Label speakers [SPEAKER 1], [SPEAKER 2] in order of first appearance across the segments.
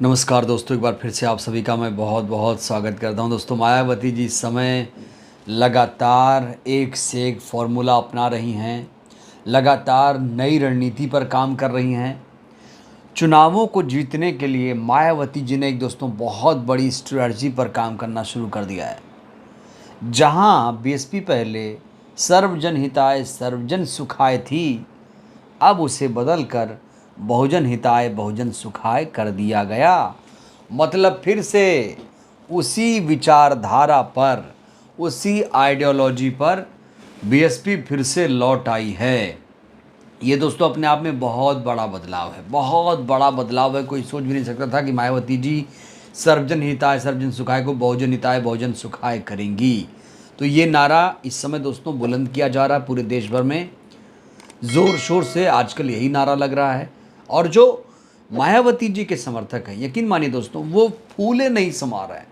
[SPEAKER 1] नमस्कार दोस्तों, एक बार फिर से आप सभी का मैं बहुत बहुत स्वागत करता हूं। दोस्तों, मायावती जी इस समय लगातार एक से एक फॉर्मूला अपना रही हैं, लगातार नई रणनीति पर काम कर रही हैं। चुनावों को जीतने के लिए मायावती जी ने एक दोस्तों बहुत बड़ी स्ट्रैटेजी पर काम करना शुरू कर दिया है। जहां बीएसपी पहले सर्वजन हिताय सर्वजन सुखाय थी, अब उसे बदलकर बहुजन हिताय बहुजन सुखाय कर दिया गया। मतलब फिर से उसी विचारधारा पर, उसी आइडियोलॉजी पर बीएसपी फिर से लौट आई है। ये दोस्तों अपने आप में बहुत बड़ा बदलाव है, बहुत बड़ा बदलाव है। कोई सोच भी नहीं सकता था कि मायावती जी सर्वजन हिताय सर्वजन सुखाय को बहुजन हिताय बहुजन सुखाय करेंगी। तो ये नारा इस समय दोस्तों बुलंद किया जा रहा है पूरे देश भर में, ज़ोर शोर से आजकल यही नारा लग रहा है। और जो मायावती जी के समर्थक हैं, यकीन मानिए दोस्तों, वो फूले नहीं समा रहे हैं।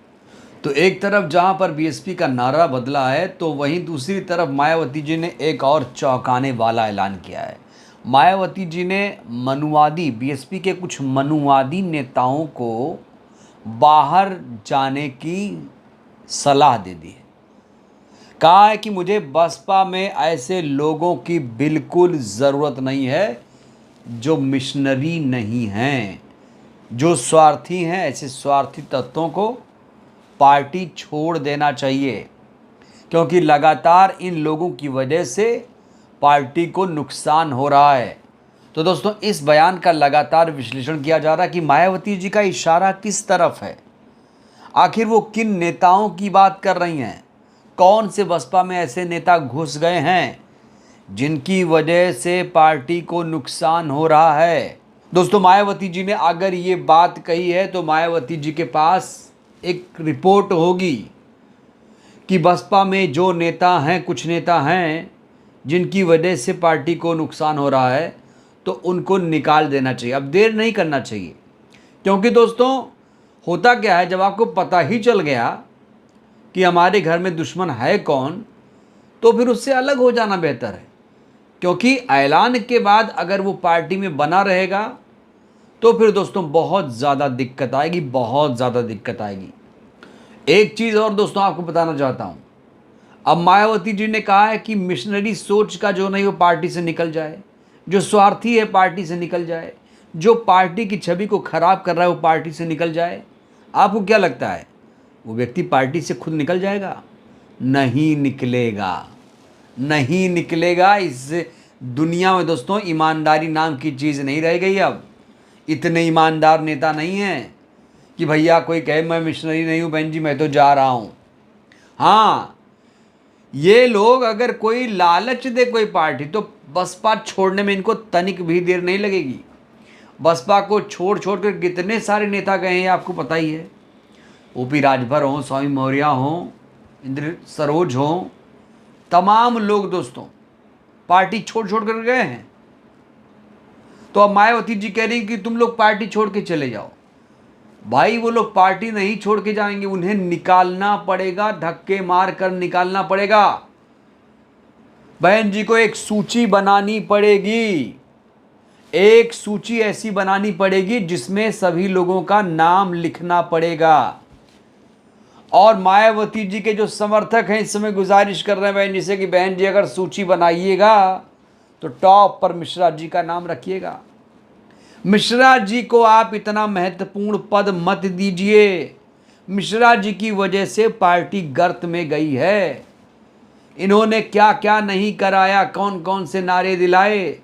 [SPEAKER 1] तो एक तरफ जहां पर बीएसपी का नारा बदला है, तो वहीं दूसरी तरफ मायावती जी ने एक और चौंकाने वाला ऐलान किया है। मायावती जी ने मनुवादी, बीएसपी के कुछ मनुवादी नेताओं को बाहर जाने की सलाह दे दी है। कहा है कि मुझे बसपा में ऐसे लोगों की बिल्कुल ज़रूरत नहीं है जो मिशनरी नहीं हैं, जो स्वार्थी हैं। ऐसे स्वार्थी तत्वों को पार्टी छोड़ देना चाहिए, क्योंकि लगातार इन लोगों की वजह से पार्टी को नुकसान हो रहा है। तो दोस्तों, इस बयान का लगातार विश्लेषण किया जा रहा है कि मायावती जी का इशारा किस तरफ है, आखिर वो किन नेताओं की बात कर रही हैं। कौन से बसपा में ऐसे नेता घुस गए हैं जिनकी वजह से पार्टी को नुकसान हो रहा है। दोस्तों, मायावती जी ने अगर ये बात कही है तो मायावती जी के पास एक रिपोर्ट होगी कि बसपा में जो नेता हैं, कुछ नेता हैं जिनकी वजह से पार्टी को नुकसान हो रहा है, तो उनको निकाल देना चाहिए। अब देर नहीं करना चाहिए, क्योंकि दोस्तों होता क्या है, जब आपको पता ही चल गया कि हमारे घर में दुश्मन है कौन, तो फिर उससे अलग हो जाना बेहतर है। क्योंकि ऐलान के बाद अगर वो पार्टी में बना रहेगा तो फिर दोस्तों बहुत ज़्यादा दिक्कत आएगी, बहुत ज़्यादा दिक्कत आएगी। एक चीज़ और दोस्तों आपको बताना चाहता हूँ। अब मायावती जी ने कहा है कि मिशनरी सोच का जो नहीं वो पार्टी से निकल जाए, जो स्वार्थी है पार्टी से निकल जाए, जो पार्टी की छवि को खराब कर रहा है वो पार्टी से निकल जाए। आपको क्या लगता है, वो व्यक्ति पार्टी से खुद निकल जाएगा? नहीं निकलेगा, नहीं निकलेगा। इस दुनिया में दोस्तों ईमानदारी नाम की चीज़ नहीं रह गई। अब इतने ईमानदार नेता नहीं हैं कि भैया कोई कहे मैं मिशनरी नहीं हूँ बहन जी, मैं तो जा रहा हूँ। हाँ, ये लोग अगर कोई लालच दे कोई पार्टी, तो बसपा छोड़ने में इनको तनिक भी देर नहीं लगेगी। बसपा को छोड़ छोड़ कर कितने सारे नेता गए हैं आपको पता ही है। ओपी राजभर हों, स्वामी मौर्य हों, इंद्र सरोज हों, तमाम लोग दोस्तों पार्टी छोड़ छोड़ कर गए हैं। तो अब मायावती जी कह रही कि तुम लोग पार्टी छोड़ के चले जाओ। भाई, वो लोग पार्टी नहीं छोड़ के जाएंगे, उन्हें निकालना पड़ेगा, धक्के मार कर निकालना पड़ेगा। बहन जी को एक सूची बनानी पड़ेगी, एक सूची ऐसी बनानी पड़ेगी जिसमें सभी लोगों का नाम लिखना पड़ेगा। और मायावती जी के जो समर्थक हैं इस समय गुजारिश कर रहे हैं बहन जी से कि बहन जी अगर सूची बनाइएगा तो टॉप पर मिश्रा जी का नाम रखिएगा। मिश्रा जी को आप इतना महत्वपूर्ण पद मत दीजिए। मिश्रा जी की वजह से पार्टी गर्त में गई है। इन्होंने क्या क्या नहीं कराया, कौन कौन से नारे दिलाए,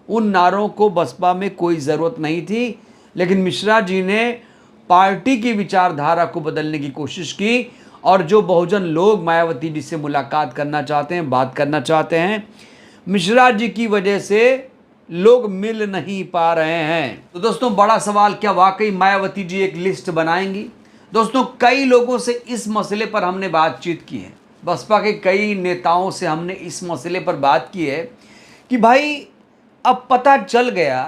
[SPEAKER 1] उन नारों को बसपा में कोई ज़रूरत नहीं थी। लेकिन मिश्रा जी ने पार्टी की विचारधारा को बदलने की कोशिश की, और जो बहुजन लोग मायावती जी से मुलाकात करना चाहते हैं, बात करना चाहते हैं, मिश्रा जी की वजह से लोग मिल नहीं पा रहे हैं। तो दोस्तों बड़ा सवाल, क्या वाकई मायावती जी एक लिस्ट बनाएंगी? दोस्तों कई लोगों से इस मसले पर हमने बातचीत की है, बसपा के कई नेताओं से हमने इस मसले पर बात की है कि भाई अब पता चल गया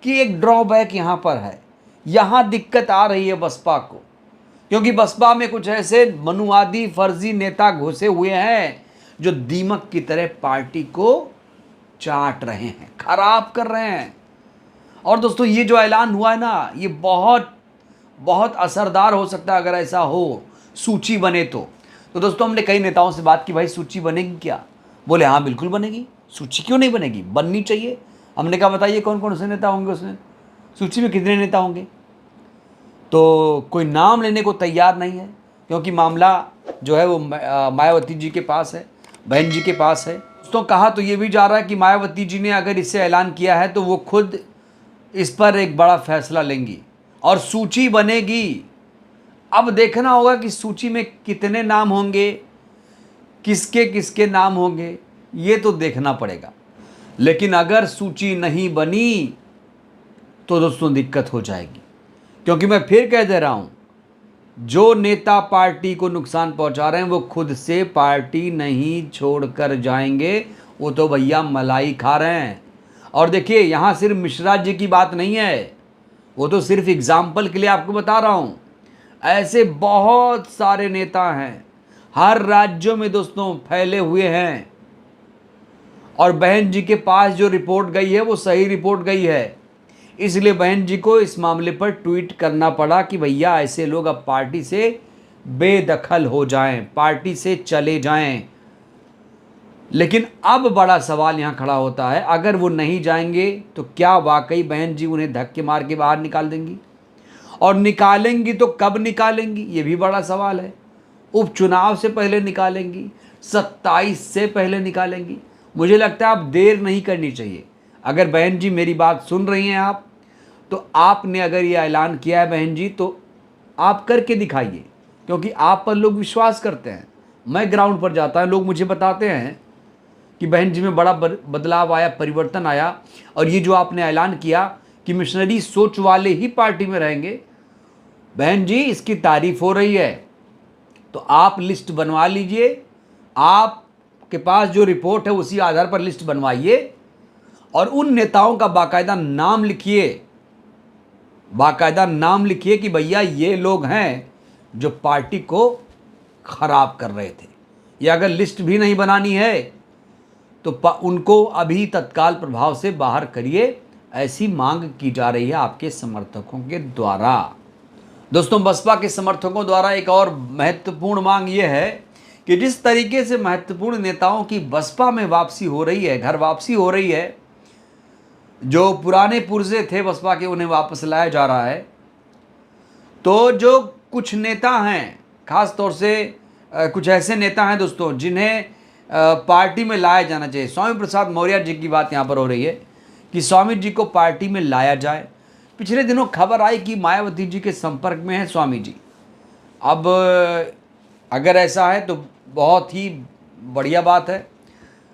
[SPEAKER 1] कि एक ड्रॉबैक यहाँ पर है, यहाँ दिक्कत आ रही है बसपा को, क्योंकि बसपा में कुछ ऐसे मनुवादी फर्जी नेता घुसे हुए हैं जो दीमक की तरह पार्टी को चाट रहे हैं, खराब कर रहे हैं। और दोस्तों ये जो ऐलान हुआ है ना, ये बहुत बहुत असरदार हो सकता है अगर ऐसा हो, सूची बने तो दोस्तों हमने कई नेताओं से बात की, भाई सूची बनेगी क्या? बोले हाँ बिल्कुल बनेगी, सूची क्यों नहीं बनेगी, बननी चाहिए। हमने कहा बताइए कौन कौन से नेता होंगे उसमें, सूची में कितने नेता होंगे? तो कोई नाम लेने को तैयार नहीं है, क्योंकि मामला जो है वो मायावती जी के पास है, बहन जी के पास है। तो कहा तो ये भी जा रहा है कि मायावती जी ने अगर इससे ऐलान किया है तो वो खुद इस पर एक बड़ा फैसला लेंगी और सूची बनेगी। अब देखना होगा कि सूची में कितने नाम होंगे, किसके किसके नाम होंगे, ये तो देखना पड़ेगा। लेकिन अगर सूची नहीं बनी तो दोस्तों दिक्कत हो जाएगी, क्योंकि मैं फिर कह दे रहा हूं, जो नेता पार्टी को नुकसान पहुंचा रहे हैं वो खुद से पार्टी नहीं छोड़कर जाएंगे, वो तो भैया मलाई खा रहे हैं। और देखिए यहां सिर्फ मिश्रा जी की बात नहीं है, वो तो सिर्फ एग्जाम्पल के लिए आपको बता रहा हूं, ऐसे बहुत सारे नेता हैं हर राज्यों में दोस्तों फैले हुए हैं। और बहन जी के पास जो रिपोर्ट गई है वो सही रिपोर्ट गई है, इसलिए बहन जी को इस मामले पर ट्वीट करना पड़ा कि भैया ऐसे लोग अब पार्टी से बेदखल हो जाएं, पार्टी से चले जाएं। लेकिन अब बड़ा सवाल यहां खड़ा होता है, अगर वो नहीं जाएंगे तो क्या वाकई बहन जी उन्हें धक्के मार के बाहर निकाल देंगी? और निकालेंगी तो कब निकालेंगी, ये भी बड़ा सवाल है। उपचुनाव से पहले निकालेंगी, 27 से पहले निकालेंगी? मुझे लगता है अब देर नहीं करनी चाहिए। अगर बहन जी मेरी बात सुन रही हैं आप, तो आपने अगर ये ऐलान किया है बहन जी, तो आप करके दिखाइए, क्योंकि आप पर लोग विश्वास करते हैं। मैं ग्राउंड पर जाता है, लोग मुझे बताते हैं कि बहन जी में बड़ा बदलाव आया, परिवर्तन आया, और ये जो आपने ऐलान किया कि मिशनरी सोच वाले ही पार्टी में रहेंगे, बहन जी इसकी तारीफ हो रही है। तो आप लिस्ट बनवा लीजिए, आपके पास जो रिपोर्ट है उसी आधार पर लिस्ट बनवाइए और उन नेताओं का बाकायदा नाम लिखिए, बाकायदा नाम लिखिए कि भैया ये लोग हैं जो पार्टी को खराब कर रहे थे। या अगर लिस्ट भी नहीं बनानी है तो उनको अभी तत्काल प्रभाव से बाहर करिए, ऐसी मांग की जा रही है आपके समर्थकों के द्वारा। दोस्तों बसपा के समर्थकों द्वारा एक और महत्वपूर्ण मांग यह है कि जिस तरीके से महत्वपूर्ण नेताओं की बसपा में वापसी हो रही है, घर वापसी हो रही है, जो पुराने पुर्जे थे बसपा के उन्हें वापस लाया जा रहा है, तो जो कुछ नेता हैं, खास तौर से कुछ ऐसे नेता हैं दोस्तों जिन्हें पार्टी में लाया जाना चाहिए। स्वामी प्रसाद मौर्य जी की बात यहाँ पर हो रही है कि स्वामी जी को पार्टी में लाया जाए। पिछले दिनों खबर आई कि मायावती जी के संपर्क में है स्वामी जी। अब अगर ऐसा है तो बहुत ही बढ़िया बात है,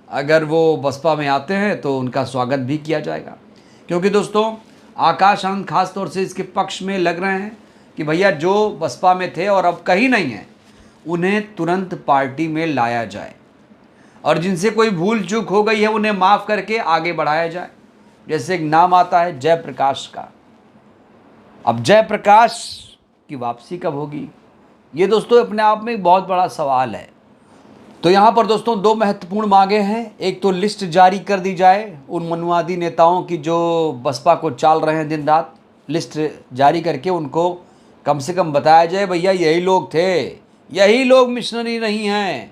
[SPEAKER 1] अगर वो बसपा में आते हैं तो उनका स्वागत भी किया जाएगा, क्योंकि दोस्तों आकाश आनंद खास तौर से इसके पक्ष में लग रहे हैं कि भैया जो बसपा में थे और अब कहीं नहीं हैं, उन्हें तुरंत पार्टी में लाया जाए और जिनसे कोई भूल चूक हो गई है उन्हें माफ़ करके आगे बढ़ाया जाए। जैसे एक नाम आता है जयप्रकाश का, अब जयप्रकाश की वापसी कब होगी, ये दोस्तों अपने आप में एक बहुत बड़ा सवाल है। तो यहाँ पर दोस्तों दो महत्वपूर्ण मांगे हैं, एक तो लिस्ट जारी कर दी जाए उन मनुवादी नेताओं की जो बसपा को चाल रहे हैं दिन रात, लिस्ट जारी करके उनको कम से कम बताया जाए भैया यही लोग थे, यही लोग मिशनरी नहीं हैं,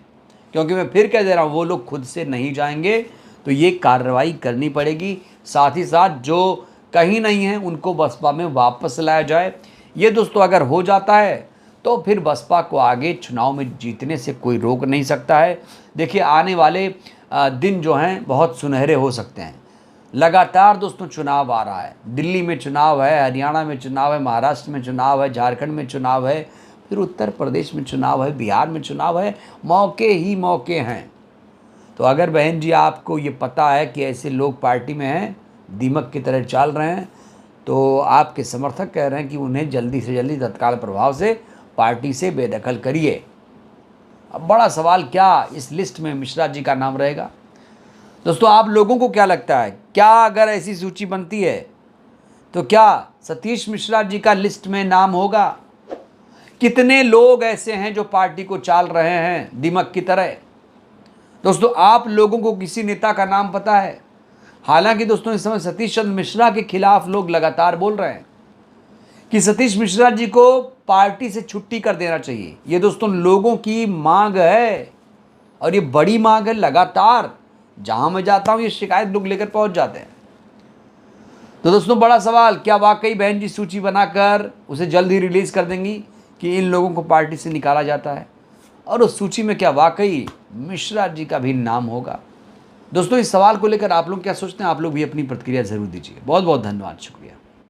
[SPEAKER 1] क्योंकि मैं फिर कह दे रहा हूँ वो लोग खुद से नहीं जाएंगे तो ये कार्रवाई करनी पड़ेगी। साथ ही साथ जो कहीं नहीं है उनको बसपा में वापस लाया जाए। ये दोस्तों अगर हो जाता है तो फिर बसपा को आगे चुनाव में जीतने से कोई रोक नहीं सकता है। देखिए आने वाले दिन जो हैं बहुत सुनहरे हो सकते हैं। लगातार दोस्तों चुनाव आ रहा है, दिल्ली में चुनाव है, हरियाणा में चुनाव है, महाराष्ट्र में चुनाव है, झारखंड में चुनाव है, फिर उत्तर प्रदेश में चुनाव है, बिहार में चुनाव है, मौके ही मौके हैं। तो अगर बहन जी आपको ये पता है कि ऐसे लोग पार्टी में हैं, दीमक की तरह चाल रहे हैं, तो आपके समर्थक कह रहे हैं कि उन्हें जल्दी से जल्दी तत्काल प्रभाव से पार्टी से बेदखल करिए। अब बड़ा सवाल क्या इस लिस्ट में मिश्रा जी का नाम रहेगा? दोस्तों आप लोगों को क्या लगता है, क्या अगर ऐसी सूची बनती है तो क्या सतीश मिश्रा जी का लिस्ट में नाम होगा? कितने लोग ऐसे हैं जो पार्टी को चाल रहे हैं दीमक की तरह? दोस्तों आप लोगों को किसी नेता का नाम पता है? हालांकि दोस्तों इस समय सतीश चंद्र मिश्रा के खिलाफ लोग लगातार बोल रहे हैं, कि सतीश मिश्रा जी को पार्टी से छुट्टी कर देना चाहिए। ये दोस्तों लोगों की मांग है और ये बड़ी मांग है। लगातार जहां मैं जाता हूं ये शिकायत लोग लेकर पहुंच जाते हैं। तो दोस्तों बड़ा सवाल, क्या वाकई बहन जी सूची बनाकर उसे जल्द ही रिलीज कर देंगी कि इन लोगों को पार्टी से निकाला जाता है और उस सूची में क्या वाकई मिश्रा जी का भी नाम होगा? दोस्तों इस सवाल को लेकर आप लोग क्या सोचते हैं? आप लोग भी अपनी प्रतिक्रिया जरूर दीजिए। बहुत बहुत धन्यवाद, शुक्रिया।